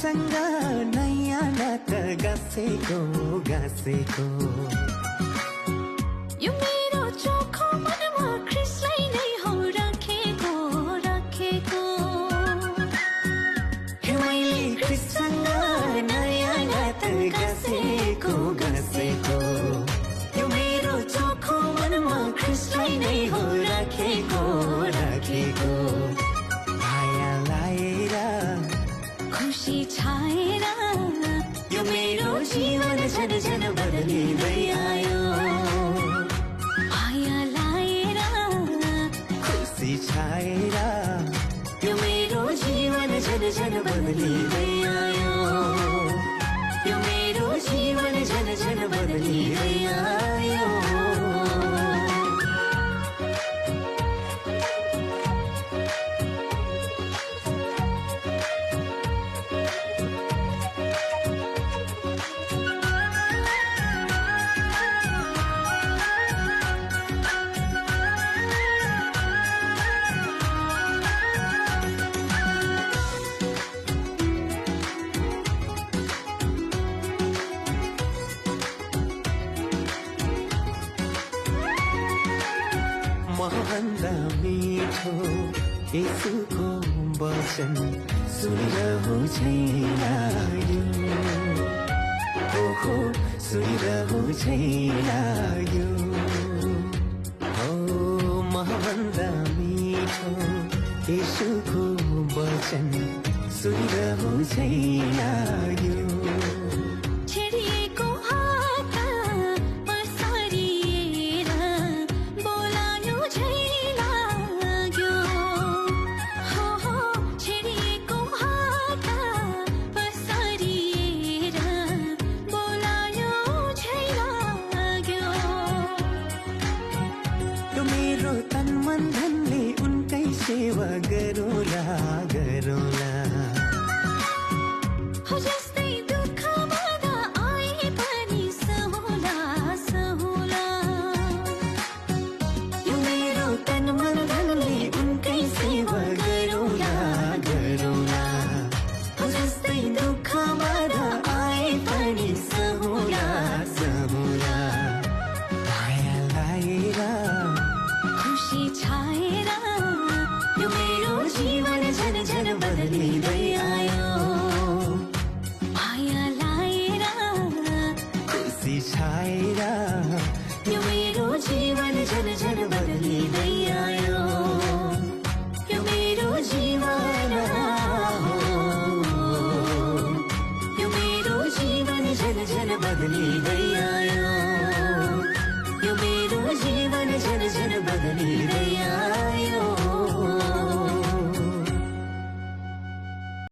सँग नयाँ नाता गाँसेको गाँसेको यो मेरो चोखो मनमा ख्रिसलाई नै हो राखेको राखेको मैले ख्रिससँग नयाँ नाता गाँसेको गाँसेको यो मेरो चोखो मनमा ख्रिसलाई नै हो राखेको राखेको माया लाएर खुसी छाएर यो मेरो जीवन झन झन बदलिँदै आयो माया लाएर खुसी छाएर यो मेरो जीवन झन झन बदलिँदै आयो यो मेरो जीवन झन झन बदलिँदै आयो महँगा मीठो यसुको वचन सुनिरहु छैन यो ओहो सुनिरहु छैन यो हो महँगा मीठो यसुको वचन सुनिरहु छैन यो छेडिएको हात पसारिएर बोलायो झै लाग्यो हो छेडिएको हात पसारिएर बोलायो झै लाग्यो मेरो तन मन धनले उनकै सेवा गरौँला गरौँला हो जस्तै दुःख बाधा आए पनि सहुला सहुला यो मेरो तन मन धनले उनकै सेवा गरौँला गरौँला हो जस्तै दुःख बाधा आए पनि सहुला सहुला माया लाएर खुसी छाएर यो मेरो जीवन झन झन बदलिँदै आयो माया लाएर खुसी छाएर यो मेरो जीवन झन झन बदलिँदै आयो यो मेरो जीवन यो मेरो जीवन झन झन बदलिँदै आयो यो मेरो जीवन झन झन बदलिँदै आयो